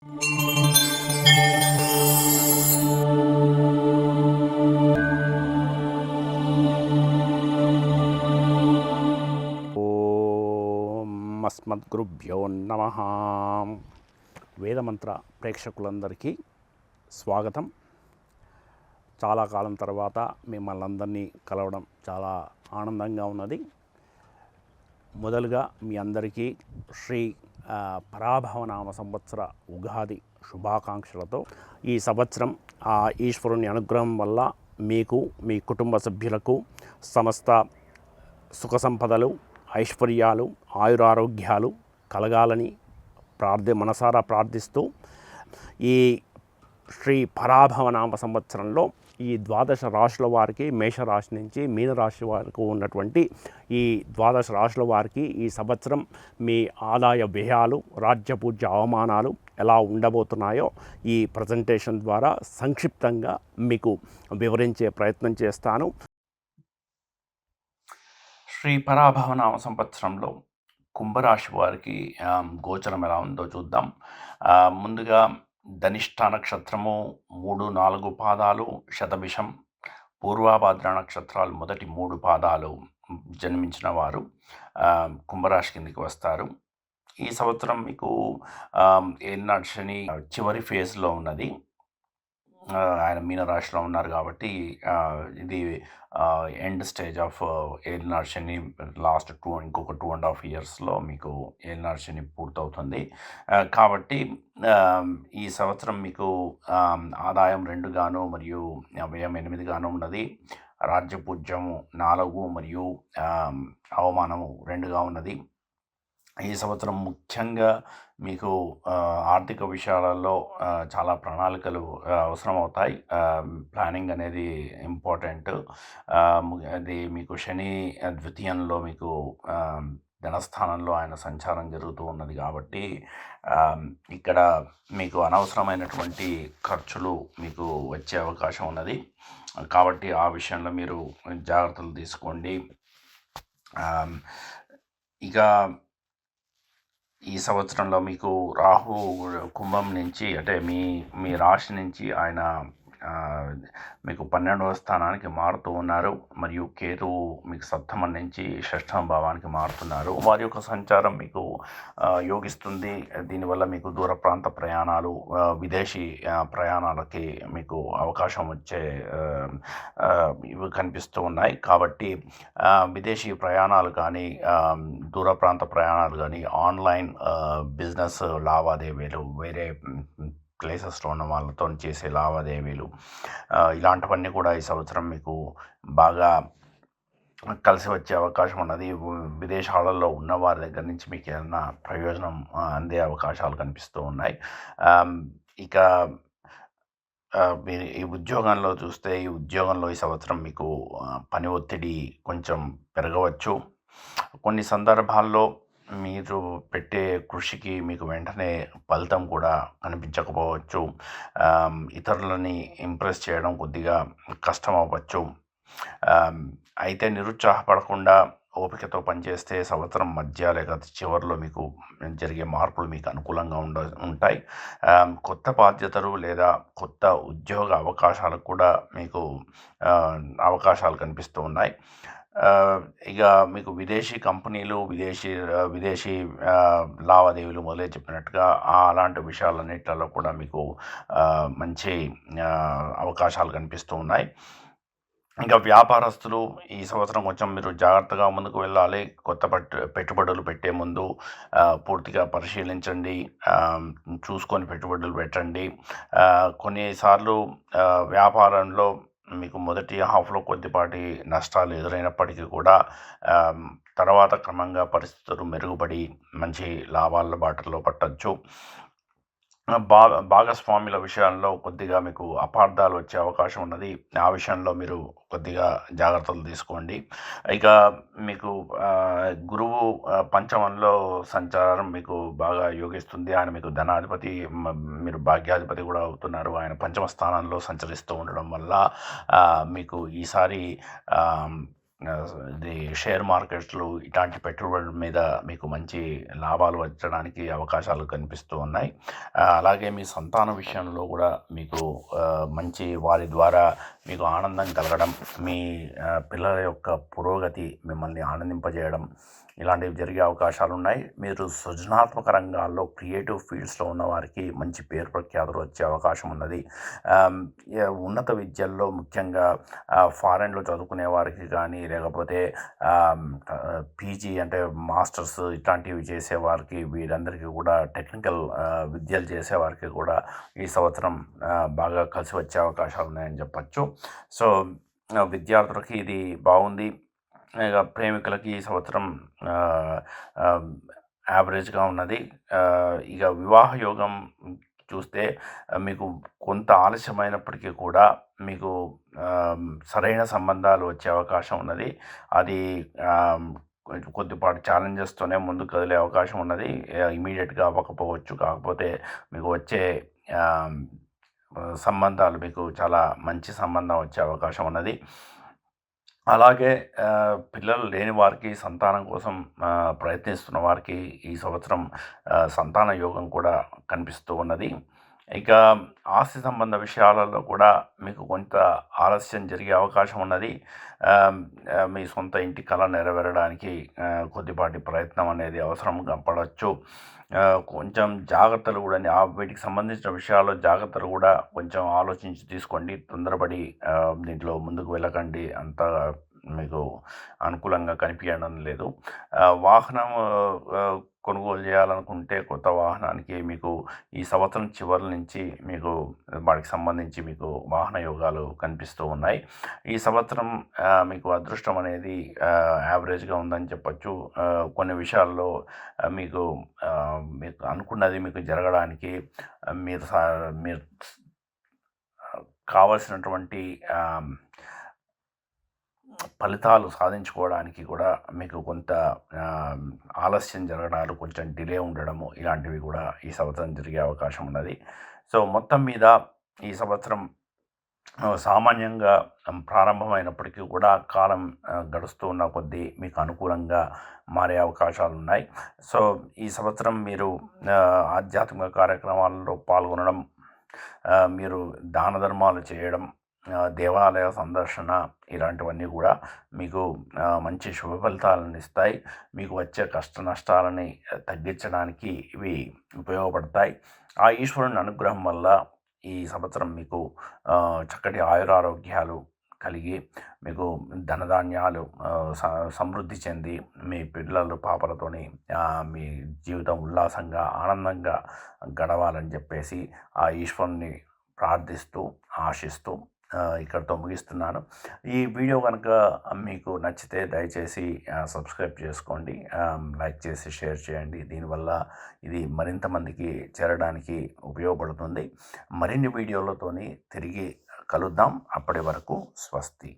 ఓం అస్మద్గురుభ్యో నమః. వేదమంత్ర ప్రేక్షకులందరికీ స్వాగతం. చాలా కాలం తర్వాత మిమ్మల్ని అందరినీ కలవడం చాలా ఆనందంగా ఉన్నది. మొదలుగా మీ అందరికీ శ్రీ పరాభవనామ సంవత్సర ఉగాది శుభాకాంక్షలతో ఈ సంవత్సరం ఆ ఈశ్వరుని అనుగ్రహం వల్ల మీకు, మీ కుటుంబ సభ్యులకు సమస్త సుఖ సంపదలు, ఐశ్వర్యాలు, ఆయురారోగ్యాలు కలగాలని మనసారా ప్రార్థిస్తూ ఈ శ్రీ పరాభవనామ సంవత్సరంలో ఈ ద్వాదశ రాశుల వారికి, మేషరాశి నుంచి మీనరాశి వరకు ఉన్నటువంటి ఈ ద్వాదశ రాశుల వారికి ఈ సంవత్సరం మీ ఆదాయ వ్యయాలు, రాజ్యపూజ్య అవమానాలు ఎలా ఉండబోతున్నాయో ఈ ప్రజెంటేషన్ ద్వారా సంక్షిప్తంగా మీకు వివరించే ప్రయత్నం చేస్తాను. శ్రీ పరాభవనామ సంవత్సరంలో కుంభరాశి వారికి గోచరం ఎలా ఉందో చూద్దాం. ముందుగా ధనిష్ట నక్షత్రము 3, 4 పాదాలు, శతభిషం, పూర్వాభాద్ర నక్షత్రాలు మొదటి 3 పాదాలు జన్మించిన వారు కుంభరాశి కిందికి వస్తారు. ఈ సంవత్సరం మీకు ఏలినాటి శని చివరి ఫేజ్లో ఉన్నది. ఆయన మీనరాశిలో ఉన్నారు కాబట్టి ఇది ఎండ్ స్టేజ్ ఆఫ్ ఏలినాటి శని. లాస్ట్ ఇంకొక 2.5 ఇయర్స్లో మీకు ఏలినాటి శని పూర్తవుతుంది. కాబట్టి ఈ సంవత్సరం మీకు ఆదాయం 2 గాను మరియు వ్యయం 8 గాను ఉన్నది. రాజ్యపూజ్యము 4 మరియు అవమానము 2గా ఉన్నది. ఈ సంవత్సరం ముఖ్యంగా మీకు ఆర్థిక విషయాలలో చాలా ప్రణాళికలు అవసరమవుతాయి. ప్లానింగ్ అనేది ఇంపార్టెంట్. అది మీకు శని ద్వితీయంలో మీకు ధనస్థానంలో ఆయన సంచారం జరుగుతూ ఉన్నది కాబట్టి ఇక్కడ మీకు అనవసరమైనటువంటి ఖర్చులు మీకు వచ్చే అవకాశం ఉన్నది. కాబట్టి ఆ విషయంలో మీరు జాగ్రత్తలు తీసుకోండి. ఇక ఈ సంవత్సరంలో మీకు రాహు కుంభం నుంచి, అంటే మీ రాశి నుంచి ఆయన మీకు 12వ స్థానానికి మారుతూ ఉన్నారు. మరియు కేతువు మీకు సప్తమం నుంచి 6వ భావానికి మారుతున్నారు. వారి యొక్క సంచారం మీకు యోగిస్తుంది. దీనివల్ల మీకు దూర ప్రాంత ప్రయాణాలు, విదేశీ ప్రయాణాలకి మీకు అవకాశం వచ్చే ఇవి కనిపిస్తూ ఉన్నాయి. కాబట్టి విదేశీ ప్రయాణాలు కానీ, దూర ప్రాంత ప్రయాణాలు కానీ, ఆన్లైన్ బిజినెస్ లావాదేవీలు, వేరే ప్లేసెస్లో ఉన్న వాళ్ళతో చేసే లావాదేవీలు, ఇలాంటివన్నీ కూడా ఈ సంవత్సరం మీకు బాగా కలిసి వచ్చే అవకాశం ఉన్నది. విదేశాలలో ఉన్న వారి దగ్గర నుంచి మీకు ఏదైనా ప్రయోజనం అందే అవకాశాలు కనిపిస్తూ ఉన్నాయి. ఇక మీరు ఈ ఉద్యోగంలో చూస్తే, ఈ ఉద్యోగంలో ఈ సంవత్సరం మీకు పని ఒత్తిడి కొంచెం పెరగవచ్చు. కొన్ని సందర్భాల్లో మీరు పెట్టే కృషికి మీకు వెంటనే ఫలితం కూడా కనిపించకపోవచ్చు. ఇతరులని ఇంప్రెస్ చేయడం కొద్దిగా కష్టం అవ్వచ్చు. అయితే నిరుత్సాహపడకుండా ఓపికతో పనిచేస్తే సంవత్సరం మధ్య లేక చివరిలో మీకు జరిగే మార్పులు మీకు అనుకూలంగా ఉంటాయి. కొత్త బాధ్యతలు లేదా కొత్త ఉద్యోగ అవకాశాలకు కూడా మీకు అవకాశాలు కనిపిస్తూ ఉన్నాయి. ఇక మీకు విదేశీ కంపెనీలు, విదేశీ లావాదేవీలు మొదలై చెప్పినట్టుగా అలాంటి విషయాలన్నిటిలో కూడా మీకు మంచి అవకాశాలు కనిపిస్తూ ఉన్నాయి. ఇంకా వ్యాపారస్తులు ఈ సంవత్సరం కొంచెం మీరు జాగ్రత్తగా ముందుకు వెళ్ళాలి. కొత్త పెట్టుబడులు పెట్టే ముందు పూర్తిగా పరిశీలించండి, చూసుకొని పెట్టుబడులు పెట్టండి. కొన్నిసార్లు వ్యాపారంలో మీకు మొదటి హాఫ్లో కొద్దిపాటి నష్టాలు ఎదురైనప్పటికీ కూడా తర్వాత క్రమంగా పరిస్థితులు మెరుగుపడి మంచి లాభాల బాటలో పట్టవచ్చు. భాగస్వాముల విషయాల్లో కొద్దిగా మీకు అపార్థాలు వచ్చే అవకాశం ఉన్నది. ఆ విషయంలో మీరు కొద్దిగా జాగ్రత్తలు తీసుకోండి. ఇక మీకు గురువు పంచమంలో సంచారం మీకు బాగా యోగిస్తుంది. ఆయన మీకు ధనాధిపతి, మీరు భాగ్యాధిపతి కూడా అవుతున్నారు. ఆయన పంచమ స్థానంలో సంచరిస్తూ ఉండడం వల్ల మీకు ఈసారి ఇది షేర్ మార్కెట్లు ఇట్లాంటి పెట్టుబడుల మీద మీకు మంచి లాభాలు వచ్చడానికి అవకాశాలు కనిపిస్తూ ఉన్నాయి. అలాగే మీ సంతాన విషయంలో కూడా మీకు మంచి వారి ద్వారా మీకు ఆనందం కలగడం, మీ పిల్లల యొక్క పురోగతి మిమ్మల్ని ఆనందింపజేయడం ఇలాంటివి జరిగే అవకాశాలు ఉన్నాయి. మీరు సృజనాత్మక రంగాల్లో క్రియేటివ్ ఫీల్డ్స్లో ఉన్న వారికి మంచి పేరు ప్రఖ్యాతులు వచ్చే అవకాశం ఉన్నది. ఉన్నత విద్యల్లో ముఖ్యంగా ఫారెన్లో చదువుకునే వారికి కానీ, లేకపోతే పీజీ అంటే మాస్టర్స్ ఇట్లాంటివి చేసేవారికి, వీరందరికీ కూడా టెక్నికల్ విద్యలు చేసేవారికి కూడా ఈ సంవత్సరం బాగా కలిసి వచ్చే అవకాశాలు ఉన్నాయని చెప్పచ్చు. సో విద్యార్థులకి ఇది బాగుంది. ఇక ప్రేమికులకి ఈ సంవత్సరం యావరేజ్గా ఉన్నది. ఇక వివాహ యోగం చూస్తే మీకు కొంత ఆలస్యమైనప్పటికీ కూడా మీకు సరైన సంబంధాలు వచ్చే అవకాశం ఉన్నది. అది కొద్దిపాటి ఛాలెంజెస్తోనే ముందుకు కదిలే అవకాశం ఉన్నది. ఇమీడియట్గా అవ్వకపోవచ్చు, కాకపోతే మీకు వచ్చే సంబంధాలు మీకు చాలా మంచి సంబంధం వచ్చే అవకాశం ఉన్నది. అలాగే పిల్లలు లేని వారికి, సంతానం కోసం ప్రయత్నిస్తున్న వారికి ఈ సంవత్సరం సంతాన యోగం కూడా కనిపిస్తూ ఉన్నది. ఇక ఆస్తి సంబంధ విషయాలలో కూడా మీకు కొంత ఆలస్యం జరిగే అవకాశం ఉన్నది. మీ సొంత ఇంటి కళ నెరవేరడానికి కొద్దిపాటి ప్రయత్నం అనేది అవసరంగా పడవచ్చు. కొంచెం జాగ్రత్తలు కూడా వీటికి సంబంధించిన విషయాల్లో జాగ్రత్తలు కూడా కొంచెం ఆలోచించి తీసుకోండి. తొందరపడి దీంట్లో ముందుకు వెళ్ళకండి. అంత మీకు అనుకూలంగా కనిపించడం లేదు. వాహనం కొనుగోలు చేయాలనుకుంటే కొత్త వాహనానికి మీకు ఈ సంవత్సరం చివరి నుంచి మీకు వాటికి సంబంధించి మీకు వాహన యోగాలు కనిపిస్తూ ఉన్నాయి. ఈ సంవత్సరం మీకు అదృష్టం అనేది యావరేజ్గా ఉందని చెప్పచ్చు. కొన్ని విషయాల్లో మీకు మీకు అనుకున్నది మీకు జరగడానికి మీరు కావలసినటువంటి ఫలితాలు సాధించుకోవడానికి కూడా మీకు కొంత ఆలస్యం జరగడాలు, కొంచెం డిలే ఉండడము ఇలాంటివి కూడా ఈ సంవత్సరం జరిగే అవకాశం ఉన్నది. సో మొత్తం మీద ఈ సంవత్సరం సామాన్యంగా ప్రారంభమైనప్పటికీ కూడా కాలం గడుస్తూ ఉన్న కొద్దీ మీకు అనుకూలంగా మారే అవకాశాలు ఉన్నాయి. సో ఈ సంవత్సరం మీరు ఆధ్యాత్మిక కార్యక్రమాలలో పాల్గొనడం, మీరు దాన ధర్మాలు చేయడం, దేవాలయ సందర్శన ఇలాంటివన్నీ కూడా మీకు మంచి శుభ ఫలితాలను ఇస్తాయి. మీకు వచ్చే కష్ట నష్టాలని తగ్గించడానికి ఇవి ఉపయోగపడతాయి. ఆ ఈశ్వరుని అనుగ్రహం వల్ల ఈ సంవత్సరం మీకు చక్కటి ఆయురారోగ్యాలు కలిగి మీకు ధనధాన్యాలు సమృద్ధి చెంది మీ పిల్లలు పాపలతోని మీ జీవితం ఉల్లాసంగా ఆనందంగా గడవాలని చెప్పేసి ఆ ఈశ్వరుని ప్రార్థిస్తూ ఆశిస్తూ ఇక్కడితో ముగిస్తున్నాను. ఈ వీడియో కనుక మీకు నచ్చితే దయచేసి సబ్స్క్రైబ్ చేసుకోండి, లైక్ చేసి షేర్ చేయండి. దీనివల్ల ఇది మరింత మందికి చేరడానికి ఉపయోగపడుతుంది. మరిన్ని వీడియోలతోని తిరిగి కలుద్దాం. అప్పటి వరకు స్వస్తి.